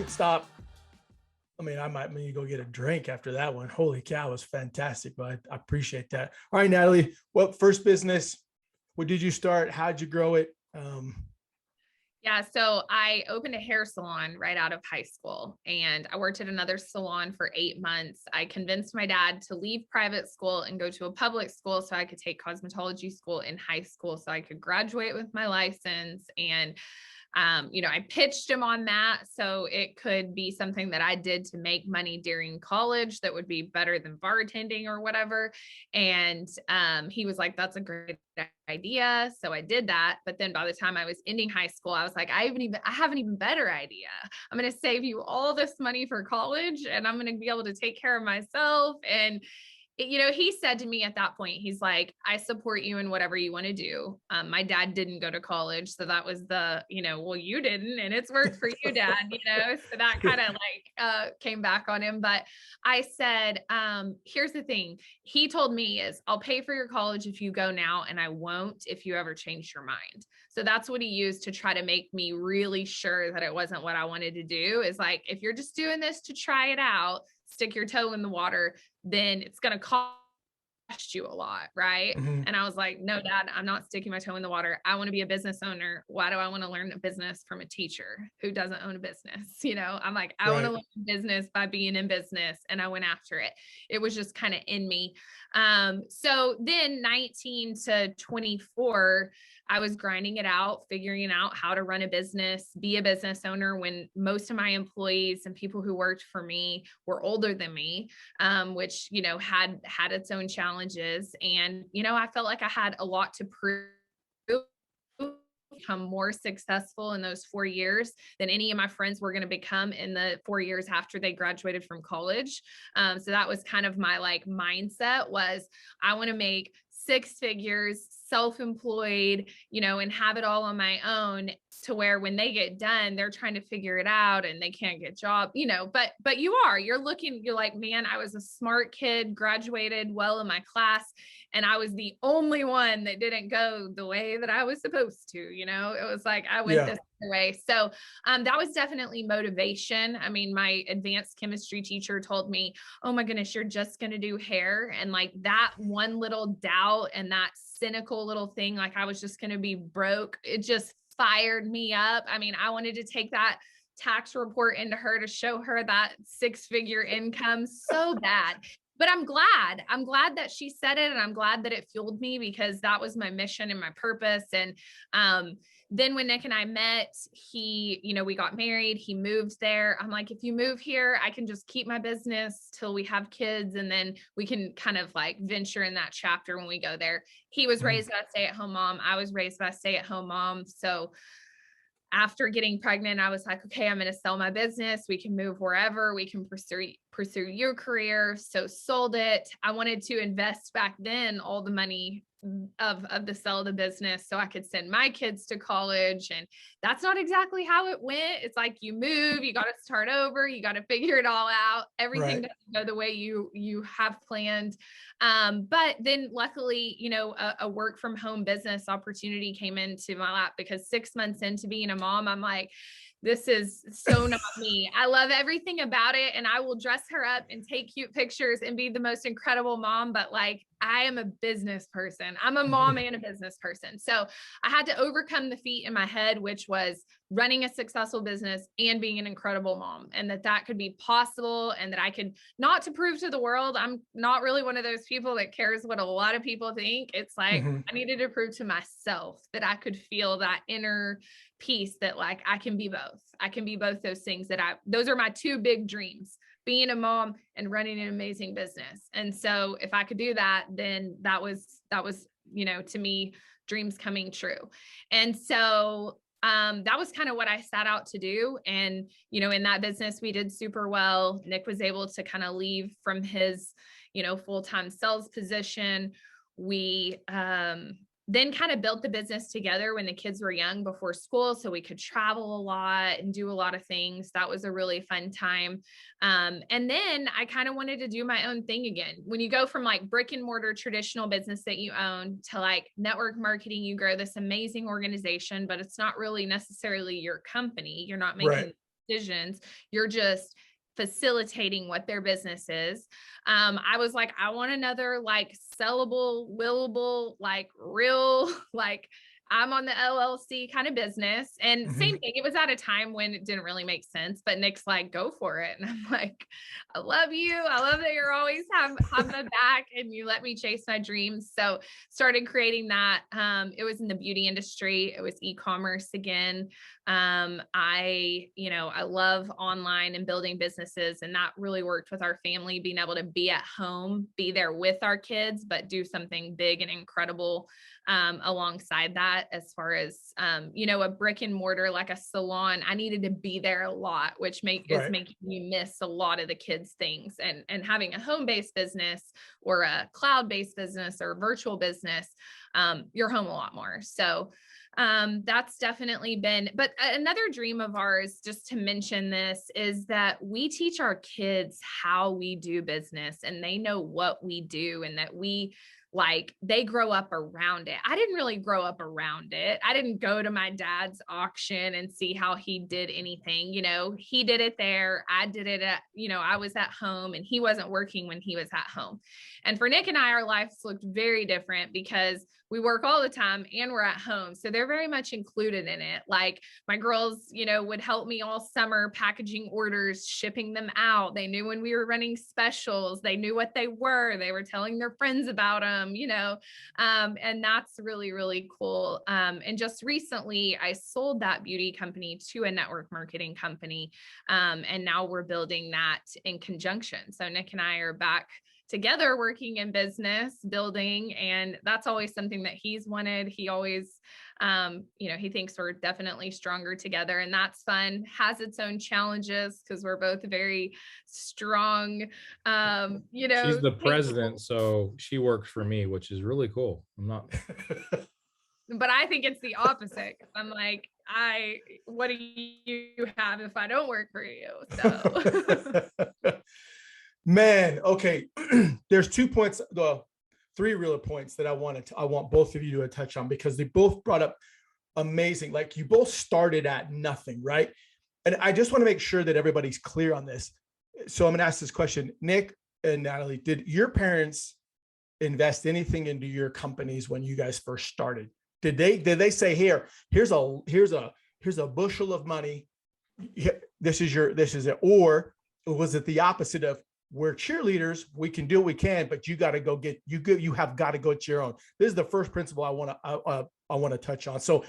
could stop. I mean, I might maybe go get a drink after that one. Holy cow, it was fantastic, but I appreciate that. All right, Natalie, what first business, what did you start? How'd you grow it? Yeah, so I opened a hair salon right out of high school, and I worked at another salon for 8 months. I convinced my dad to leave private school and go to a public school so I could take cosmetology school in high school so I could graduate with my license. And I pitched him on that so it could be something that I did to make money during college that would be better than bartending or whatever. And he was like, that's a great idea. So I did that. But then by the time I was ending high school, I was like, I have an even better idea. I'm going to save you all this money for college and I'm going to be able to take care of myself. And he said to me at that point, he's like, I support you in whatever you want to do. My dad didn't go to college. So that was well, you didn't, and it's worked for you, Dad, so that kind of came back on him. But I said, here's the thing. He told me is I'll pay for your college if you go now, and I won't if you ever change your mind. So that's what he used to try to make me really sure that it wasn't what I wanted to do, is like, if you're just doing this to try it out, stick your toe in the water, then it's going to cost you a lot. Right. Mm-hmm. And I was like, no, Dad, I'm not sticking my toe in the water. I want to be a business owner. Why do I want to learn a business from a teacher who doesn't own a business? I'm like, I want to learn business by being in business. And I went after it. It was just kind of in me. So then 19 to 24, I was grinding it out, figuring out how to run a business, be a business owner when most of my employees and people who worked for me were older than me, which, had its own challenges. And, I felt like I had a lot to prove, become more successful in those 4 years than any of my friends were going to become in the 4 years after they graduated from college. So that was kind of my mindset was I want to make 6 figures, self-employed, and have it all on my own, to where when they get done, they're trying to figure it out and they can't get job, but you're like, man, I was a smart kid, graduated well in my class, and I was the only one that didn't go the way that I was supposed to, it was like, I went this way. So that was definitely motivation. I mean, my advanced chemistry teacher told me, oh my goodness, you're just going to do hair. And that one little doubt and that cynical little thing, like I was just going to be broke, it just fired me up. I mean, I wanted to take that tax report into her to show her that 6-figure income so bad. But I'm glad that she said it, and I'm glad that it fueled me, because that was my mission and my purpose. And then when Nick and I met, we got married, he moved there. I'm like, if you move here, I can just keep my business till we have kids. And then we can kind of venture in that chapter when we go there. He was raised by a stay-at-home mom. I was raised by a stay-at-home mom. So after getting pregnant, I was like, okay, I'm going to sell my business. We can move wherever, we can pursue your career. So sold it. I wanted to invest back then all the money of the sell of the business so I could send my kids to college. And that's not exactly how it went. It's like, you move, you got to start over, you got to figure it all out. Everything doesn't go the way you have planned. But then luckily, a work from home business opportunity came into my lap, because 6 months into being a mom, I'm like, this is so not me. I love everything about it, and I will dress her up and take cute pictures and be the most incredible mom. But I am a business person. I'm a mom and a business person. So I had to overcome the feat in my head, which was running a successful business and being an incredible mom, and that could be possible, and that I could, not to prove to the world. I'm not really one of those people that cares what a lot of people think. It's like, I needed to prove to myself that I could feel that inner peace, that I can be both. I can be both those things. Those are my 2 big dreams: being a mom and running an amazing business. And so if I could do that, then that was, to me, dreams coming true. And so that was kind of what I set out to do. And, in that business, we did super well. Nick was able to kind of leave from his, full-time sales position. We, then kind of built the business together when the kids were young, before school, so we could travel a lot and do a lot of things. That was a really fun time. And then I kind of wanted to do my own thing again. When you go from brick and mortar traditional business that you own to network marketing, you grow this amazing organization, but it's not really necessarily your company. You're not making decisions. You're just facilitating what their business is. I was like, I want another like sellable, willable, like real, like I'm on the LLC kind of business. And same thing. It was at a time when it didn't really make sense, but Nick's like, go for it. And I'm like, I love you. I love that you're always have my back and you let me chase my dreams. So started creating that. It was in the beauty industry. It was e-commerce again. I love online and building businesses, and that really worked with our family, being able to be at home, be there with our kids, but do something big and incredible alongside that. As far as, a brick and mortar, like a salon, I needed to be there a lot, which is making you miss a lot of the kids' things, and having a home-based business or a cloud-based business or virtual business, you're home a lot more. So that's definitely been, but another dream of ours, just to mention this, is that we teach our kids how we do business and they know what we do, and that they grow up around it. I didn't really grow up around it. I didn't go to my dad's auction and see how he did anything. He did it there. I did it at, I was at home and he wasn't working when he was at home. And for Nick and I, our lives looked very different because we work all the time and we're at home. So they're very much included in it. Like my girls, would help me all summer packaging orders, shipping them out. They knew when we were running specials, they knew what they were. They were telling their friends about them, and that's really, really cool. And just recently I sold that beauty company to a network marketing company. And now we're building that in conjunction. So Nick and I are back together working in business, building, and that's always something that he's wanted. He always, he thinks we're definitely stronger together, and that's fun. Has its own challenges because we're both very strong. She's the president, so she works for me, which is really cool. I'm not. But I think it's the opposite. I'm like, what do you have if I don't work for you? So. Man, okay. There's 2 points, three real points that I want both of you to touch on, because they both brought up amazing. Like, you both started at nothing, right? And I just want to make sure that everybody's clear on this. So I'm going to ask this question. Nick and Natalie, did your parents invest anything into your companies when you guys first started? Did they say, here's a bushel of money, this is it? Or was it the opposite of, we're cheerleaders, we can do what we can, but you got to go get, you have got to go to your own? This is the first principle I want to touch on. So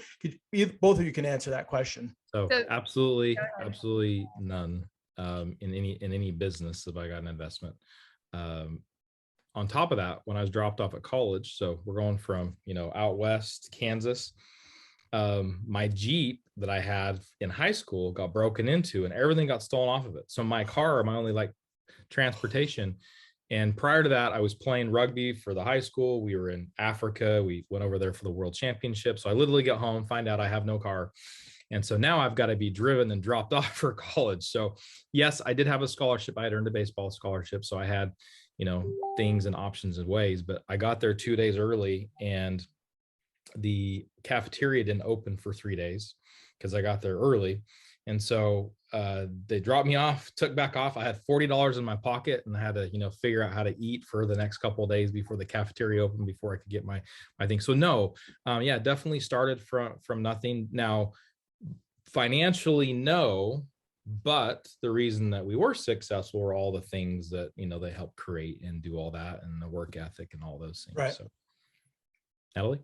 both of you can answer that question. So absolutely none in any business if I got an investment. On top of that, when I was dropped off at college, so we're going from, out west, Kansas, my Jeep that I had in high school got broken into and everything got stolen off of it. So my car, my only transportation. And prior to that, I was playing rugby for the high school. We were in Africa. We went over there for the world championship. So I literally get home, find out I have no car. And so now I've got to be driven and dropped off for college. So yes, I did have a scholarship. I had earned a baseball scholarship. So I had, things and options and ways, but I got there 2 days early and the cafeteria didn't open for 3 days because I got there early. And so they dropped me off, took back off. I had $40 in my pocket and I had to, figure out how to eat for the next couple of days before the cafeteria opened, before I could get my thing. So no, definitely started from nothing. Now, financially, no, but the reason that we were successful were all the things that, they helped create and do all that, and the work ethic and all those things. Right. So, Natalie?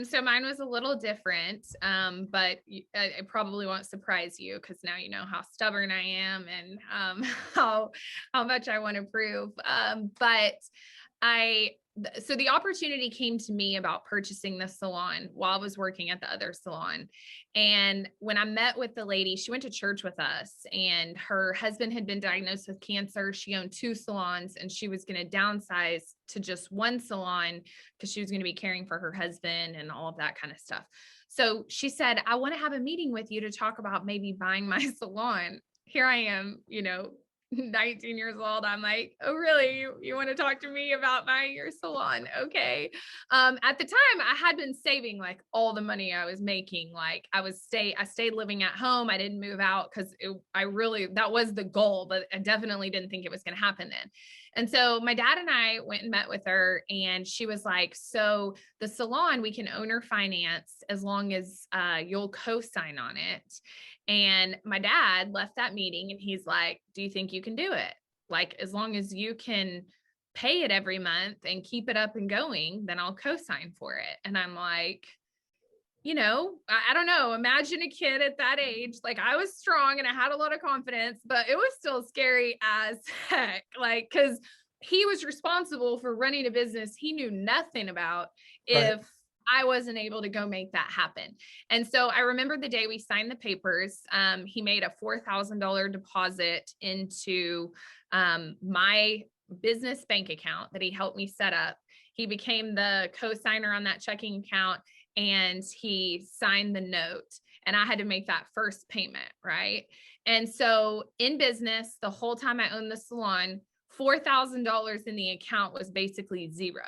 So mine was a little different, but it probably won't surprise you because now you know how stubborn I am and how much I want to prove. So the opportunity came to me about purchasing the salon while I was working at the other salon. And when I met with the lady, she went to church with us and her husband had been diagnosed with cancer. She owned 2 salons and she was going to downsize to just 1 salon because she was going to be caring for her husband and all of that kind of stuff. So she said, I want to have a meeting with you to talk about maybe buying my salon. Here I am, 19 years old, I'm like, oh, really? You want to talk to me about buying your salon? Okay. At the time, I had been saving like all the money I was making. Like I stayed living at home. I didn't move out because that was the goal, but I definitely didn't think it was going to happen then. And so my dad and I went and met with her, and she was like, so the salon, we can owner finance as long as you'll co-sign on it. And my dad left that meeting and he's like, do you think you can do it? Like, as long as you can pay it every month and keep it up and going, then I'll co-sign for it. And I'm like, I don't know. Imagine a kid at that age. Like, I was strong and I had a lot of confidence, but it was still scary as heck. Like, cause he was responsible for running a business he knew nothing about if I wasn't able to go make that happen. And so I remember the day we signed the papers, he made a $4,000 deposit into my business bank account that he helped me set up. He became the co-signer on that checking account, and he signed the note, and I had to make that first payment. Right. And so in business, the whole time I owned the salon, $4,000 in the account was basically zero.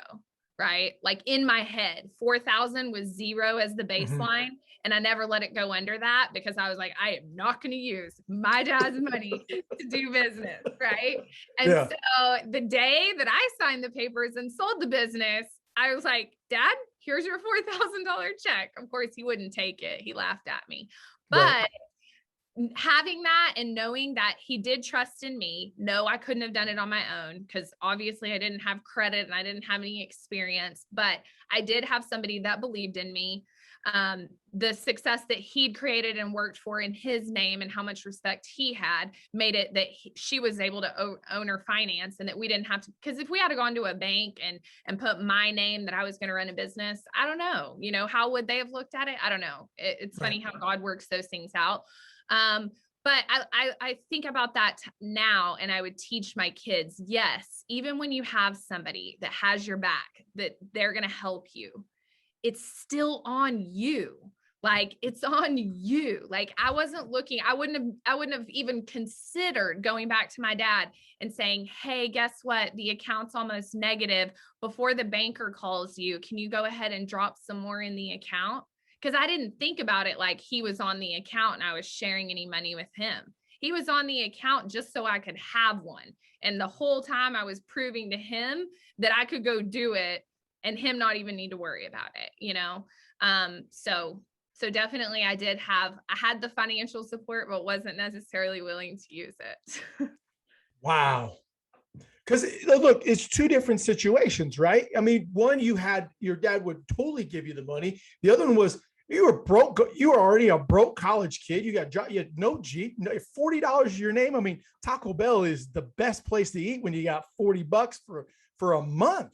Right. Like in my head, 4,000 was zero as the baseline. And I never let it go under that, because I was like, I am not going to use my dad's money to do business. Right. And so the day that I signed the papers and sold the business, I was like, Dad, here's your $4,000 check. Of course, he wouldn't take it. He laughed at me. But having that and knowing that he did trust in me. No, I couldn't have done it on my own, because obviously I didn't have credit and I didn't have any experience, but I did have somebody that believed in me. The success that he'd created and worked for in his name and how much respect he had made it that she was able to own her finance, and that we didn't have to, because if we had to go into a bank and put my name that I was going to run a business, I don't know, how would they have looked at it? I don't know. It's funny how God works those things out. But I think about that now, and I would teach my kids, yes, even when you have somebody that has your back, that they're going to help you, it's still on you. Like, it's on you. Like, I wasn't looking, I wouldn't have even considered going back to my dad and saying, hey, guess what? The account's almost negative. Before the banker calls you, can you go ahead and drop some more in the account? Because I didn't think about it like he was on the account and I was sharing any money with him. He was on the account just so I could have one. And the whole time I was proving to him that I could go do it and him not even need to worry about it, So definitely I had the financial support, but wasn't necessarily willing to use it. Wow. Because look, it's two different situations, right? I mean, one, your dad would totally give you the money. The other one was, you were broke. You were already a broke college kid. You had no Jeep, $40 to your name. I mean, Taco Bell is the best place to eat when you got $40 for a month.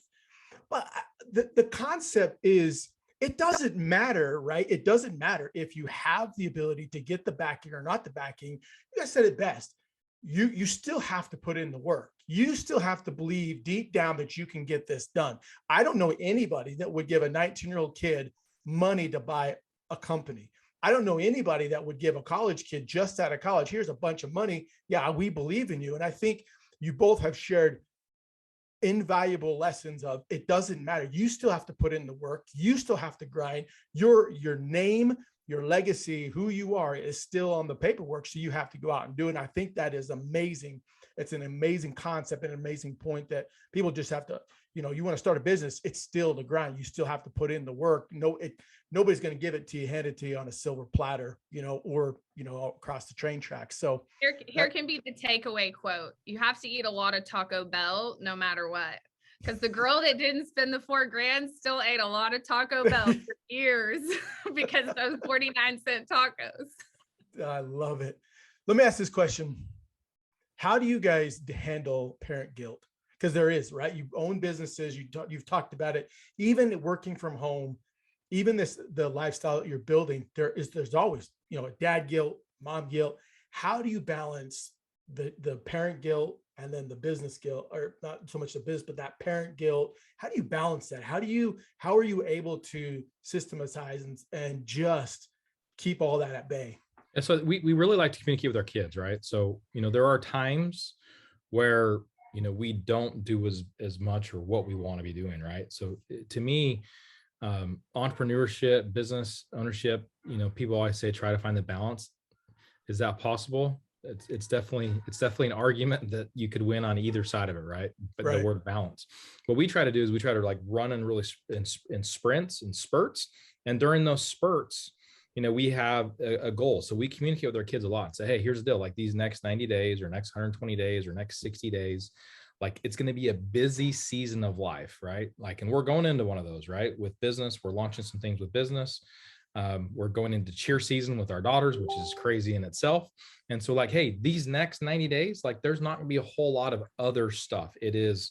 But the concept is, it doesn't matter, right? It doesn't matter if you have the ability to get the backing or not the backing. You guys said it best. You still have to put in the work. You still have to believe deep down that you can get this done. I don't know anybody that would give a 19-year-old kid money to buy a company. I don't know anybody that would give a college kid just out of college, here's a bunch of money. Yeah, we believe in you. And I think you both have shared invaluable lessons of, it doesn't matter. You still have to put in the work. You still have to grind. Your name, your legacy, who you are is still on the paperwork. So you have to go out and do it. And I think that is amazing. It's an amazing concept and an amazing point that people just have to, you want to start a business. It's still the grind. You still have to put in the work. Nobody's going to give it to you, hand it to you on a silver platter, or across the train tracks. So here can be the takeaway quote. You have to eat a lot of Taco Bell no matter what. Because the girl that didn't spend the $4,000 still ate a lot of Taco Bell for years because those 49-cent tacos. I love it. Let me ask this question. How do you guys handle parent guilt? Because there is, right? You own businesses. You've talked about it. Even working from home, even the lifestyle that you're building, there's always, dad guilt, mom guilt. How do you balance the parent guilt and then the business guilt, or not so much the business, but that parent guilt? How do you balance that? How are you able to systematize and just keep all that at bay? And so we really like to communicate with our kids, right? So, there are times where, we don't do as much or what we want to be doing. Right. So to me, entrepreneurship, business ownership, people always say, try to find the balance. Is that possible? It's definitely an argument that you could win on either side of it, right? But the word balance. What we try to do is we try to like run in really in sprints and spurts. And during those spurts, we have a goal. So we communicate with our kids a lot and say, hey, here's the deal. Like these next 90 days or next 120 days or next 60 days, like it's going to be a busy season of life, right? Like, and we're going into one of those, right? With business, we're launching some things with business. We're going into cheer season with our daughters, which is crazy in itself. And so like, hey, these next 90 days, like there's not gonna be a whole lot of other stuff. It is,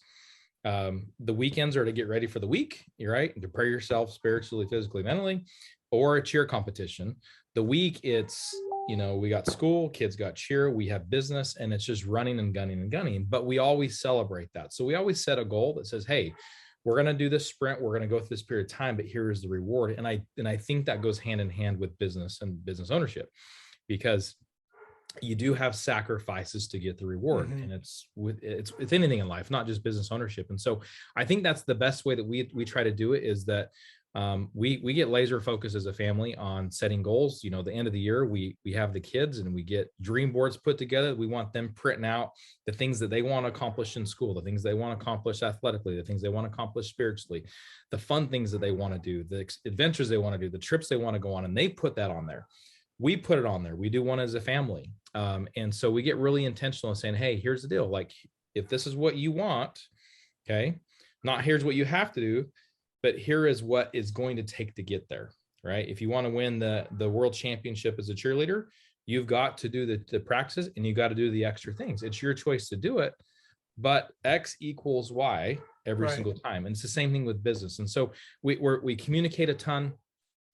the weekends are to get ready for the week, right? And prepare yourself spiritually, physically, mentally, or a cheer competition. The week it's, we got school, kids got cheer, we have business, and it's just running and gunning, but we always celebrate that. So we always set a goal that says, hey, we're going to do this sprint. We're going to go through this period of time, but here is the reward. And I think that goes hand in hand with business and business ownership, because you do have sacrifices to get the reward. And it's anything in life, not just business ownership. And so I think that's the best way that we try to do it, is that we get laser focused as a family on setting goals. The end of the year, we have the kids and we get dream boards put together. We want them printing out the things that they want to accomplish in school, the things they want to accomplish athletically, the things they want to accomplish spiritually, the fun things that they want to do, the adventures they want to do, the trips they want to go on, and they put that on there. We put it on there. We do one as a family. And so we get really intentional in saying, hey, here's the deal. Like, if this is what you want, okay, not here's what you have to do, but here is what it's going to take to get there, right? If you want to win the world championship as a cheerleader, you've got to do the practices and you got to do the extra things. It's your choice to do it, but X equals Y every single time. And it's the same thing with business. And so we communicate a ton,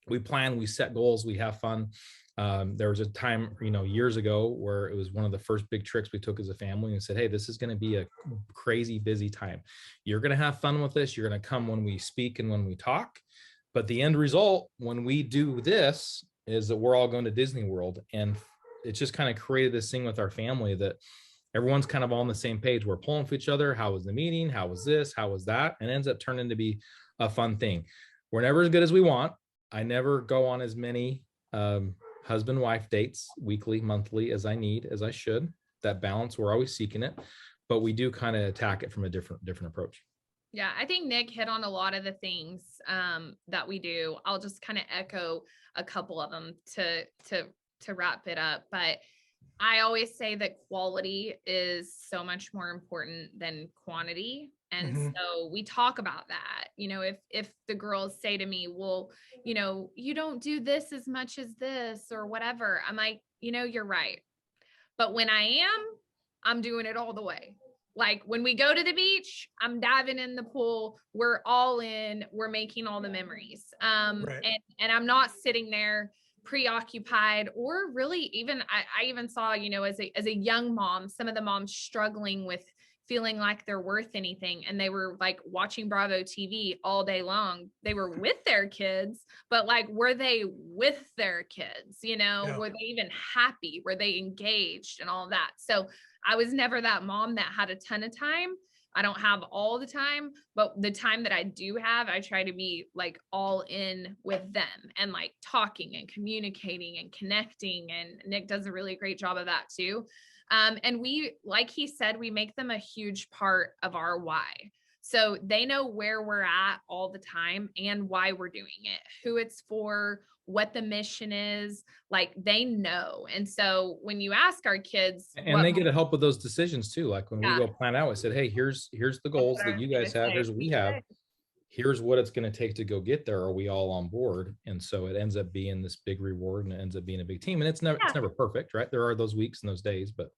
we plan, we set goals, we have fun. There was a time, years ago, where it was one of the first big tricks we took as a family, and said, hey, this is going to be a crazy busy time. You're going to have fun with this. You're going to come when we speak and when we talk. But the end result, when we do this, is that we're all going to Disney World. And it's just kind of created this thing with our family that everyone's kind of on the same page. We're pulling for each other. How was the meeting? How was this? How was that? And it ends up turning to be a fun thing. We're never as good as we want. I never go on as many husband-wife dates weekly, monthly as I should. That balance, we're always seeking it, but we do kind of attack it from a different approach. Yeah, I think Nick hit on a lot of the things that we do. I'll just kind of echo a couple of them to wrap it up. But I always say that quality is so much more important than quantity. And so we talk about that, if the girls say to me, well, you don't do this as much as this or whatever. I'm like, you're right. But when I'm doing it all the way. Like when we go to the beach, I'm diving in the pool. We're all in, we're making all the memories. And I'm not sitting there preoccupied, or really even, I even saw, as a young mom, some of the moms struggling with feeling like they're worth anything. And they were like watching Bravo TV all day long. They were with their kids, but like, were they with their kids? Were they even happy? Were they engaged and all that? So I was never that mom that had a ton of time. I don't have all the time, but the time that I do have, I try to be like all in with them and like talking and communicating and connecting. And Nick does a really great job of that too. And we, like he said, we make them a huge part of our why. So they know where we're at all the time and why we're doing it, who it's for, what the mission is, like they know. And so when you ask our kids, and they get to help with those decisions too. Like when we go plan out, I said, hey, here's the goals that you guys have. Here's what we have. Here's what it's going to take to go get there. Are we all on board? And so it ends up being this big reward, and it ends up being a big team. And it's never perfect, right? There are those weeks and those days, but.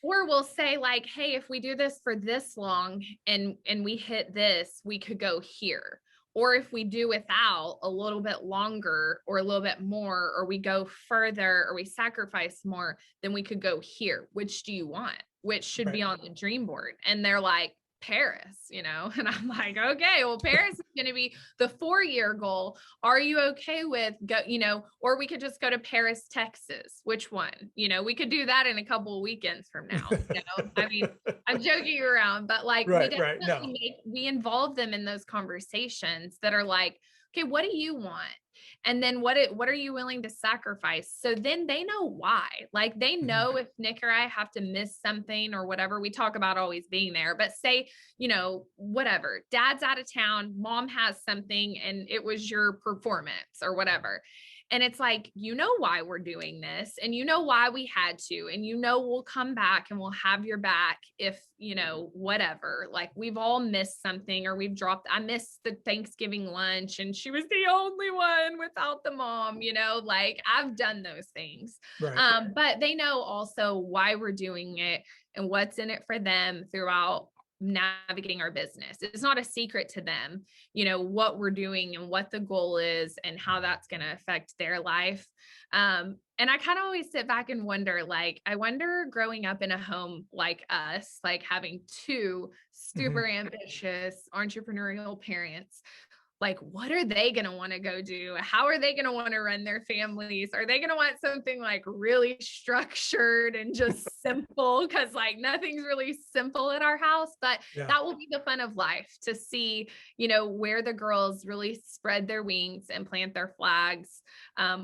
Or we'll say like, hey, if we do this for this long and we hit this, we could go here. Or if we do without a little bit longer or a little bit more, or we go further or we sacrifice more, then we could go here. Which do you want? Which should be on the dream board? And they're like, Paris, you know? And I'm like, okay, well, Paris is going to be the 4-year goal. Are you okay with go, you know, or we could just go to Paris, Texas. Which one? You know, we could do that in a couple of weekends from now. You know, I mean, I'm joking around, but like Right, we right. definitely we involve them in those conversations that are like, okay, what do you want? And then what are you willing to sacrifice? So then they know why. Like they know if Nick or I have to miss something or whatever. We talk about always being there, but say, you know, whatever, dad's out of town, mom has something, and it was your performance or whatever. And it's like, you know why we're doing this, and you know why we had to, and you know we'll come back and we'll have your back if, you know, whatever. Like we've all missed something, or I missed the Thanksgiving lunch and she was the only one without the mom, you know, like I've done those things. Right. But they know also why we're doing it and what's in it for them throughout navigating our business. It's not a secret to them, you know, what we're doing and what the goal is and how that's going to affect their life. And I kind of always sit back and wonder, like, I wonder growing up in a home like us, like having two super ambitious entrepreneurial parents, like, what are they going to want to go do? How are they going to want to run their families? Are they going to want something like really structured and just simple? Because like nothing's really simple at our house, but that will be the fun of life, to see, you know, where the girls really spread their wings and plant their flags.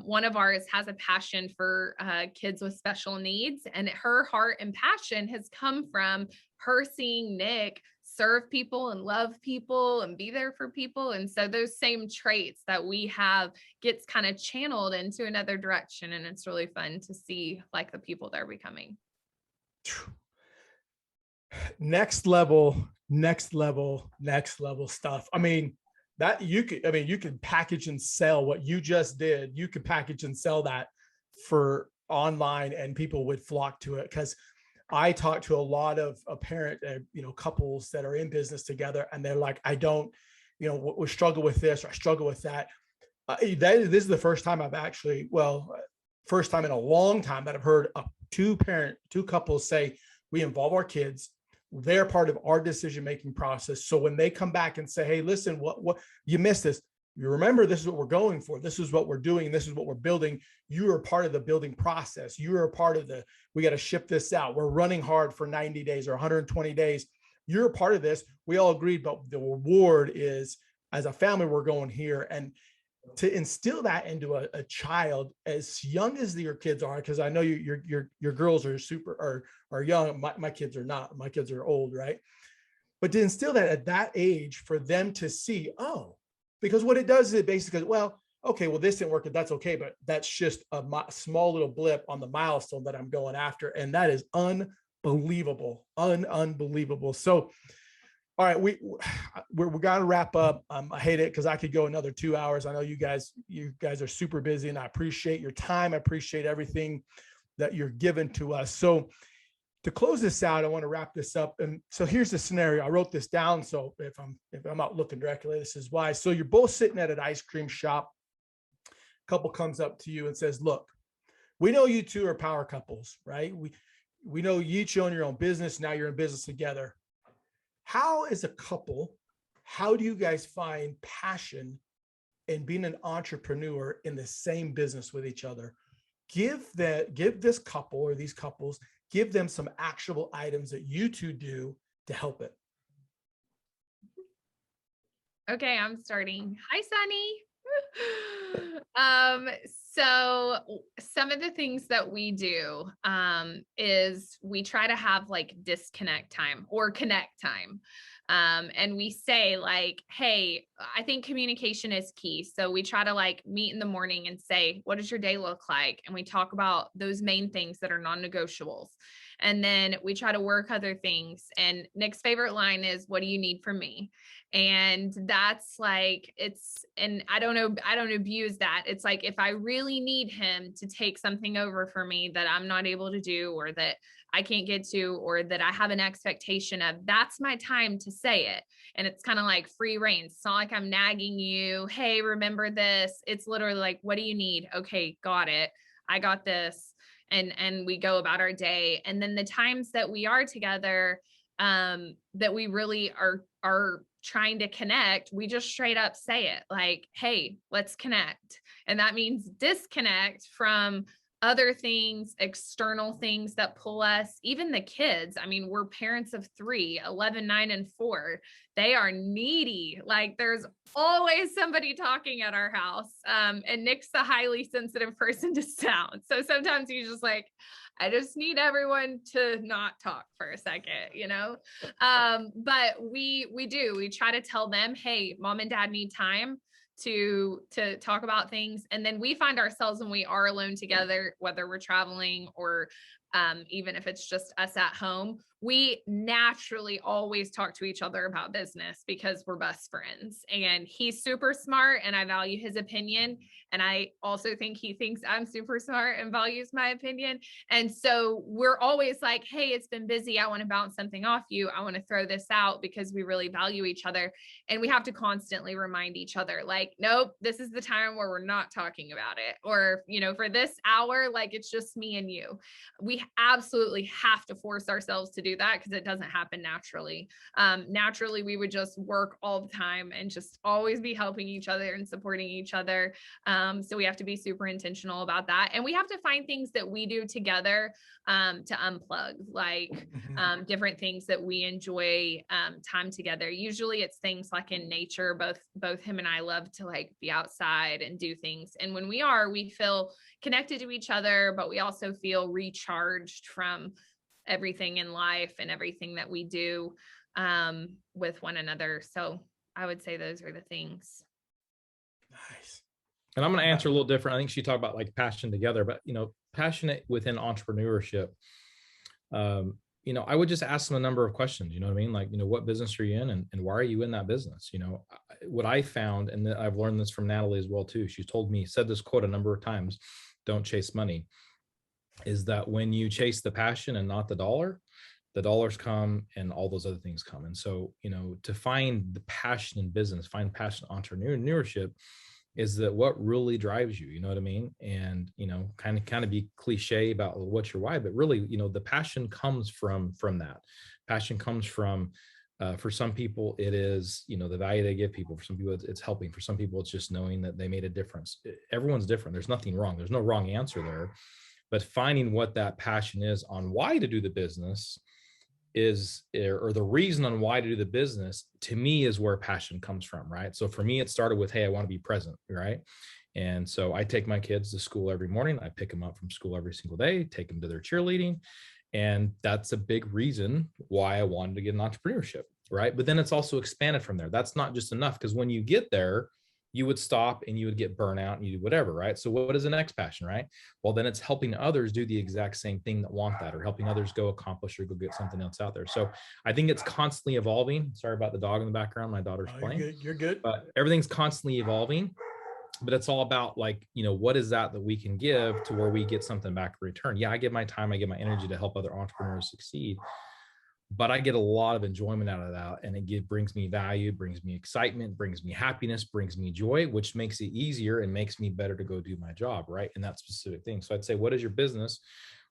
One of ours has a passion for kids with special needs, and her heart and passion has come from her seeing Nick serve people and love people and be there for people. And so those same traits that we have gets kind of channeled into another direction. And it's really fun to see like the people they're becoming. Next level stuff. I mean, that you could package and sell what you just did. You could package and sell that for online and people would flock to it. Because I talk to a lot of parent, couples that are in business together, and they're like, I don't, we struggle with this, or I struggle with that. This is the first time first time in a long time that I've heard two couples say, we involve our kids. They're part of our decision-making process. So when they come back and say, hey, listen, what you missed this. You remember, this is what we're going for. This is what we're doing. This is what we're building. You are part of the building process. You are a part of we got to ship this out. We're running hard for 90 days or 120 days. You're a part of this. We all agreed, but the reward is, as a family, we're going here. And to instill that into a child as young as your kids are, because I know your girls are young. My kids are not. My kids are old, right? But to instill that at that age, for them to see, because what it does is it basically, this didn't work, that's okay, but that's just a small little blip on the milestone that I'm going after. And that is unbelievable, unbelievable. So, all right, we're going to wrap up. I hate it because I could go another 2 hours. I know you guys are super busy, and I appreciate your time. I appreciate everything that you're giving to us. So to close this out, I want to wrap this up. And so here's the scenario. I wrote this down. So if I'm not looking directly, this is why. So you're both sitting at an ice cream shop. A couple comes up to you and says, look, we know you two are power couples, right? We know you each own your own business. Now you're in business together. How, as a couple, how do you guys find passion in being an entrepreneur in the same business with each other? Give this couple or these couples, give them some actionable items that you two do to help it. Okay, I'm starting. Hi, Sunny. So some of the things that we do is we try to have like disconnect time or connect time. And we say like, hey, I think communication is key. So we try to like meet in the morning and say, what does your day look like? And we talk about those main things that are non-negotiables. And then we try to work other things. And Nick's favorite line is, what do you need from me? And that's like, and I don't abuse that. It's like, if I really need him to take something over for me that I'm not able to do, or that I can't get to, or that I have an expectation of, that's my time to say it. And it's kind of like free reign. It's not like I'm nagging you. Hey, remember this. It's literally like, what do you need? Okay, got it. I got this. And we go about our day. And then the times that we are together, that we really are trying to connect, we just straight up say it like, hey, let's connect. And that means disconnect from other things, external things that pull us, even the kids. I mean, we're parents of 3, 11, 9, and 4. They are needy. Like there's always somebody talking at our house. And Nick's a highly sensitive person to sound. So sometimes he's just like, I just need everyone to not talk for a second, you know? But we try to tell them, hey, mom and dad need time to talk about things. And then we find ourselves when we are alone together, whether we're traveling or even if it's just us at home, we naturally always talk to each other about business because we're best friends. And he's super smart and I value his opinion. And I also think he thinks I'm super smart and values my opinion. And so we're always like, hey, it's been busy. I want to bounce something off you. I want to throw this out because we really value each other. And we have to constantly remind each other, like, nope, this is the time where we're not talking about it. Or, you know, for this hour, like it's just me and you. We absolutely have to force ourselves to do that because it doesn't happen naturally. Naturally, we would just work all the time and just always be helping each other and supporting each other. So we have to be super intentional about that. And we have to find things that we do together to unplug, like different things that we enjoy time together. Usually it's things like in nature. Both him and I love to like be outside and do things. And when we feel connected to each other, but we also feel recharged from everything in life and everything that we do with one another. So I would say those are the things. Nice. And I'm going to answer a little different. I think she talked about like passion together, but, you know, passionate within entrepreneurship. You know, I would just ask them a number of questions, you know what I mean? Like, you know, what business are you in and why are you in that business? You know, what I found, and I've learned this from Natalie as well, too. She's told me, said this quote a number of times, don't chase money, is that when you chase the passion and not the dollars come and all those other things come. And so, you know, to find the passion in business, find passion in entrepreneurship is that what really drives you, you know what I mean? And, you know, kind of be cliche about what's your why, but really, you know, the passion comes from that. Passion comes from, for some people, it is, you know, the value they give people. For some people, it's helping. For some people, it's just knowing that they made a difference. Everyone's different. There's nothing wrong. There's no wrong answer there. But finding what that passion is on why to do the business is, or the reason on why to do the business, to me, is where passion comes from, right? So for me, it started with, hey, I want to be present, right? And so I take my kids to school every morning. I pick them up from school every single day, take them to their cheerleading. And that's a big reason why I wanted to get in entrepreneurship, right? But then it's also expanded from there. That's not just enough, because when you get there, you would stop and you would get burnout and you do whatever, right? So what is the next passion, right? Well, then it's helping others do the exact same thing that want that, or helping others go accomplish or go get something else out there. So I think it's constantly evolving. Sorry about the dog in the background. My daughter's playing. You're good. But everything's constantly evolving. But it's all about, like, you know, what is that we can give to where we get something back in return? Yeah, I give my time, I give my energy to help other entrepreneurs succeed. But I get a lot of enjoyment out of that. And it brings me value, brings me excitement, brings me happiness, brings me joy, which makes it easier and makes me better to go do my job, right? In that specific thing. So I'd say, what is your business?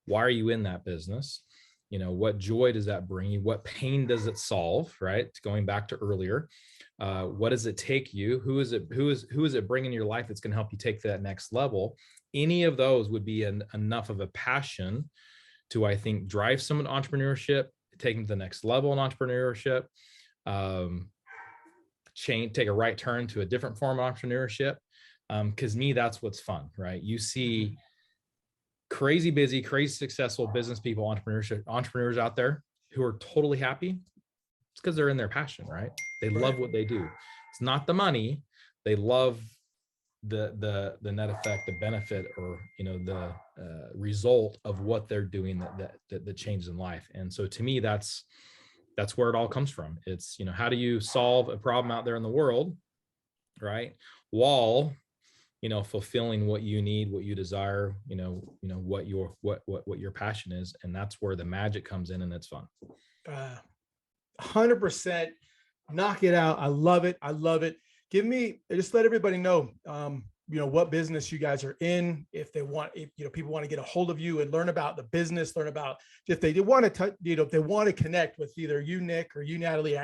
Why are you in that business? You know, what joy does that bring you? What pain does it solve, right? Going back to earlier, what does it take you? Who is it bringing in your life that's going to help you take that next level? Any of those would be enough of a passion to, I think, drive someone to entrepreneurship, take them to the next level in entrepreneurship, take a right turn to a different form of entrepreneurship. Because me, that's what's fun, right? You see crazy busy, crazy successful business people, entrepreneurs out there who are totally happy. It's because they're in their passion, right? They love what they do. It's not the money. They love the net effect, the benefit, or, you know, the result of what they're doing that changes in life. And so to me, that's where it all comes from. It's, you know, how do you solve a problem out there in the world, right? While, you know, fulfilling what you need, what you desire, you know, what your passion is. And that's where the magic comes in, and it's fun. 100%. Knock it out. I love it. Just let everybody know, what business you guys are in, if they want, if, people want to get a hold of you and learn about the business, learn about, if they want to, if they want to connect with either you, Nick, or you, Natalie,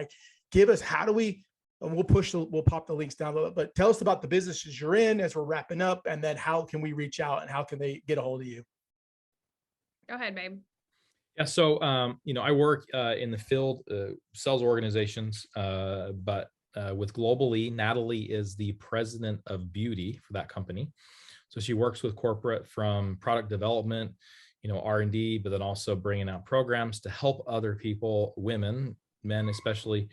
give us, how do we, and we'll pop the links down below, but tell us about the businesses you're in as we're wrapping up, and then how can we reach out and how can they get a hold of you? Go ahead, babe. Yeah. So, I work in the field, sales organizations, but with Globallee, Natalie is the president of beauty for that company. So she works with corporate from product development, R&D, but then also bringing out programs to help other people, women, men especially,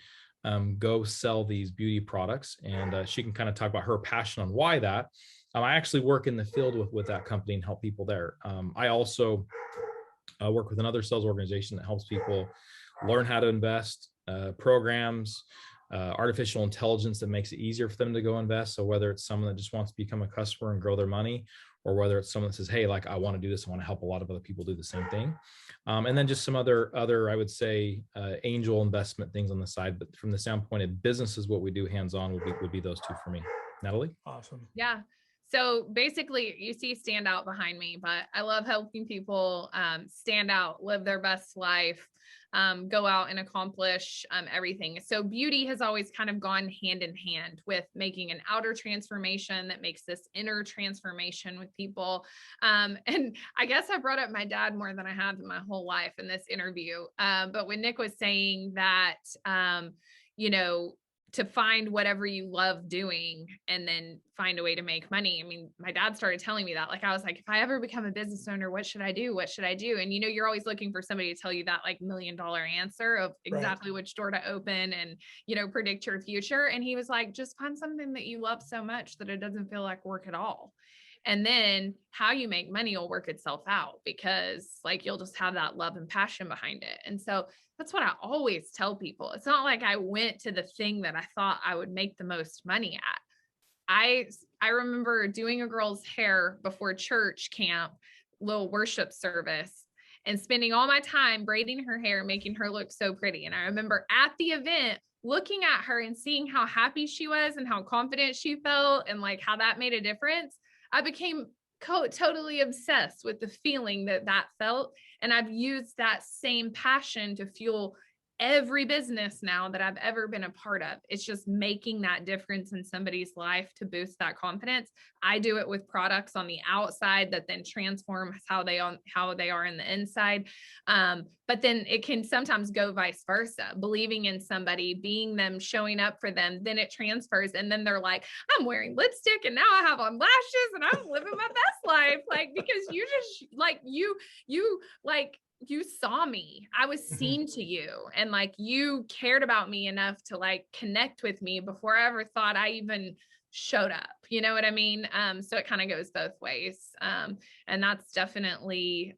go sell these beauty products. And she can kind of talk about her passion on why that. I actually work in the field with that company and help people there. I also work with another sales organization that helps people learn how to invest, programs, artificial intelligence that makes it easier for them to go invest. So whether it's someone that just wants to become a customer and grow their money, or whether it's someone that says, hey, like, I want to do this, I want to help a lot of other people do the same thing. And then just some other, I would say, angel investment things on the side. But from the standpoint of business is what we do hands-on would be those two for me. Natalie? Awesome. Yeah. So basically you see stand out behind me, but I love helping people stand out, live their best life, go out and accomplish everything. So beauty has always kind of gone hand in hand with making an outer transformation that makes this inner transformation with people. And I guess I brought up my dad more than I have in my whole life in this interview. But when Nick was saying that, to find whatever you love doing and then find a way to make money. I mean, my dad started telling me that, like, I was like, if I ever become a business owner, what should I do? What should I do? And, you're always looking for somebody to tell you that like $1 million answer of exactly which door to open and, predict your future. And he was like, just find something that you love so much that it doesn't feel like work at all. And then how you make money will work itself out, because like, you'll just have that love and passion behind it. And so that's what I always tell people. It's not like I went to the thing that I thought I would make the most money at. I remember doing a girl's hair before church camp, little worship service, and spending all my time braiding her hair, making her look so pretty. And I remember at the event, looking at her and seeing how happy she was and how confident she felt and like how that made a difference. I became totally obsessed with the feeling that felt. And I've used that same passion to fuel every business now that I've ever been a part of. It's just making that difference in somebody's life to boost that confidence. I do it with products on the outside that then transform how they are in the inside. But then it can sometimes go vice versa, believing in somebody, being them, showing up for them, then it transfers. And then they're like, I'm wearing lipstick and now I have on lashes and I'm living my best life. Like, because you just like, you saw me, I was seen to you, and like, you cared about me enough to like connect with me before I ever thought I even showed up. You know what I mean? So it kind of goes both ways. And that's definitely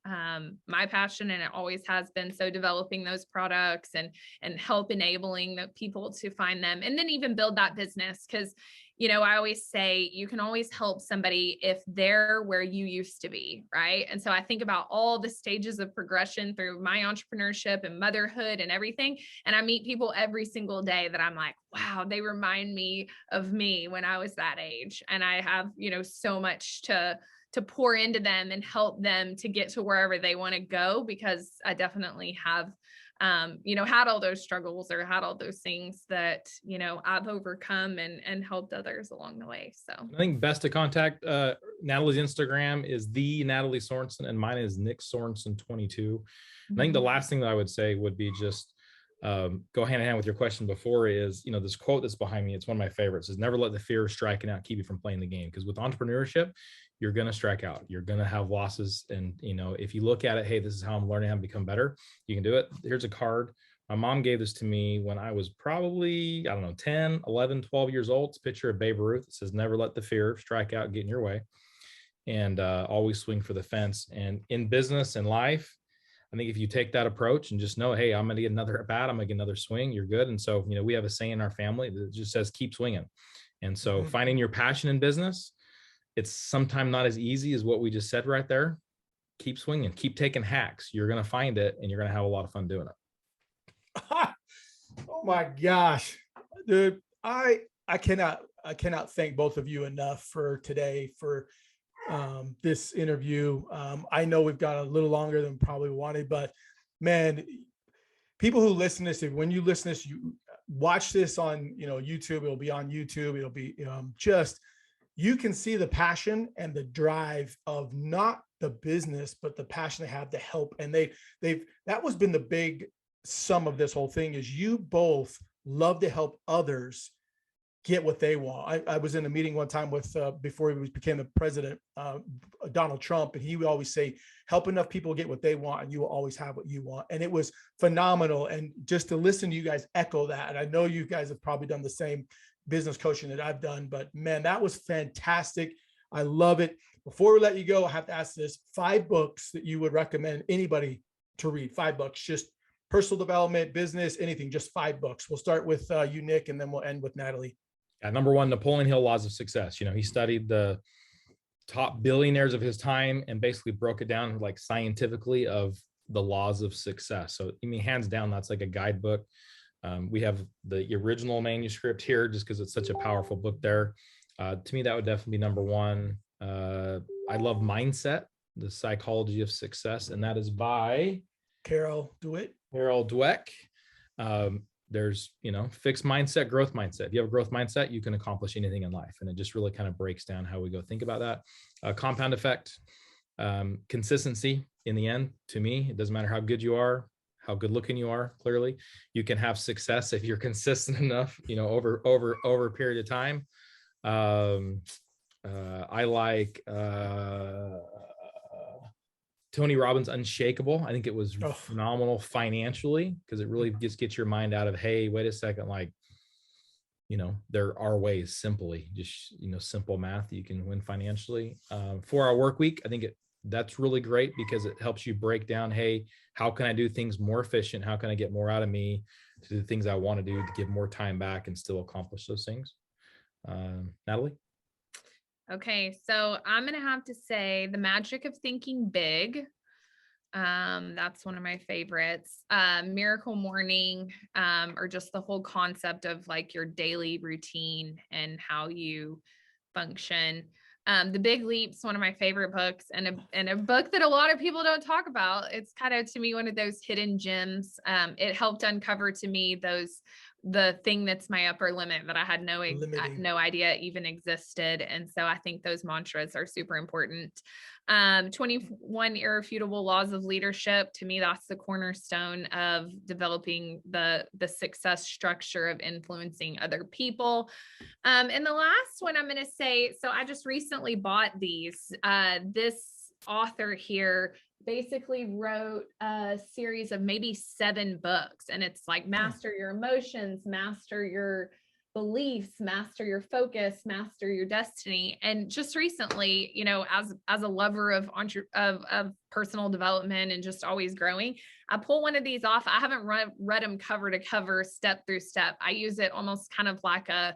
my passion. And it always has been. So developing those products and help enabling the people to find them, and then even build that business. Cause I always say you can always help somebody if they're where you used to be. Right. And so I think about all the stages of progression through my entrepreneurship and motherhood and everything. And I meet people every single day that I'm like, wow, they remind me of me when I was that age. And I have, so much to pour into them and help them to get to wherever they want to go, because I definitely have, had all those struggles or had all those things that, I've overcome and helped others along the way. So I think best to contact Natalie's Instagram is the Natalie Sorensen, and mine is Nick Sorensen 22. I think the last thing that I would say would be just go hand in hand with your question before is, this quote that's behind me. It's one of my favorites, is never let the fear of striking out keep you from playing the game. Because with entrepreneurship, you're going to strike out, you're going to have losses. And, if you look at it, hey, this is how I'm learning how to become better. You can do it. Here's a card. My mom gave this to me when I was probably, 10, 11, 12 years old. It's a picture of Babe Ruth. It says, never let the fear strike out, get in your way, and always swing for the fence. And in business and life, I think if you take that approach and just know, hey, I'm going to get another at bat, I'm going to get another swing, you're good. And so, we have a saying in our family that just says, keep swinging. And so finding your passion in business, it's sometimes not as easy as what we just said right there. Keep swinging, keep taking hacks. You're going to find it and you're going to have a lot of fun doing it. Oh my gosh, dude. I cannot, I cannot thank both of you enough for today, for this interview. I know we've got a little longer than probably wanted, but man, people who listen to this, when you listen to this, you watch this on, YouTube, it'll be on YouTube. It'll be you can see the passion and the drive of not the business, but the passion they have to help. And that was been the big sum of this whole thing, is you both love to help others get what they want. I was in a meeting one time with, before he became the president, Donald Trump, and he would always say, help enough people get what they want and you will always have what you want. And it was phenomenal. And just to listen to you guys echo that, and I know you guys have probably done the same business coaching that I've done, but man, that was fantastic. I love it. Before we let you go, I have to ask this: 5 books that you would recommend anybody to read. 5 books, just personal development, business, anything, just 5 books. We'll start with you, Nick, and then we'll end with Natalie. Number 1, Napoleon Hill Laws of Success. He studied the top billionaires of his time and basically broke it down like scientifically of the laws of success. So, hands down, that's like a guidebook. We have the original manuscript here just because it's such a powerful book there. To me, that would definitely be number 1. I love Mindset, The Psychology of Success, and that is by Carol Dweck. There's, fixed mindset, growth mindset. If you have a growth mindset, you can accomplish anything in life. And it just really kind of breaks down how we go think about that. Compound effect, consistency. In the end, to me, it doesn't matter how good you are, how good looking you are. Clearly, you can have success if you're consistent enough, over a period of time. I like Tony Robbins' Unshakeable. I think it was phenomenal financially, because it really just gets your mind out of, hey, wait a second, there are ways, simply just, simple math, you can win financially. 4-Hour Workweek, I think that's really great because it helps you break down, hey, how can I do things more efficient? How can I get more out of me to do the things I want to do to give more time back and still accomplish those things? Natalie? Okay, so I'm going to have to say The Magic of Thinking Big. That's one of my favorites. Miracle Morning, or just the whole concept of like your daily routine and how you function. The Big Leap's one of my favorite books, and a book that a lot of people don't talk about. It's kind of, to me, one of those hidden gems. It helped uncover to me the thing that's my upper limit that I had no idea even existed. And so I think those mantras are super important. 21 Irrefutable Laws of Leadership. To me, that's the cornerstone of developing the success structure of influencing other people. And the last one I'm going to say, so I just recently bought these. This author here basically wrote a series of maybe 7 books, and it's like master your emotions, master your beliefs, master your focus, master your destiny. And just recently, as a lover of personal development and just always growing, I pull one of these off. I haven't read them cover to cover, step through step. I use it almost kind of like a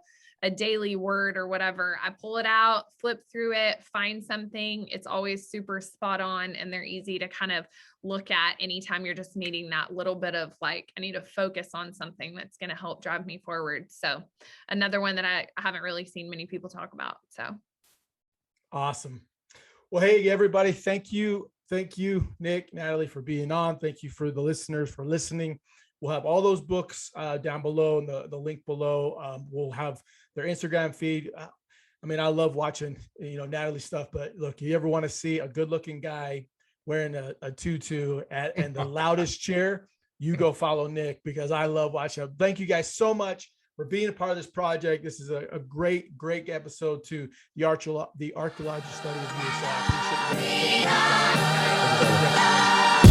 daily word or whatever. I pull it out, flip through it, find something. It's always super spot on, and they're easy to kind of look at anytime you're just needing that little bit of like, I need to focus on something that's going to help drive me forward. So another one that I haven't really seen many people talk about. So awesome. Well, hey, everybody. Thank you, Nick, Natalie, for being on. Thank you for the listeners for listening. We'll have all those books down below in the link below. We'll have their Instagram feed. I love watching, Natalie stuff, but look, you ever want to see a good looking guy wearing a tutu and the loudest chair, you go follow Nick, because I love watching him. Thank you guys so much for being a part of this project. This is a great episode to the archaeological study of you. So I appreciate you guys.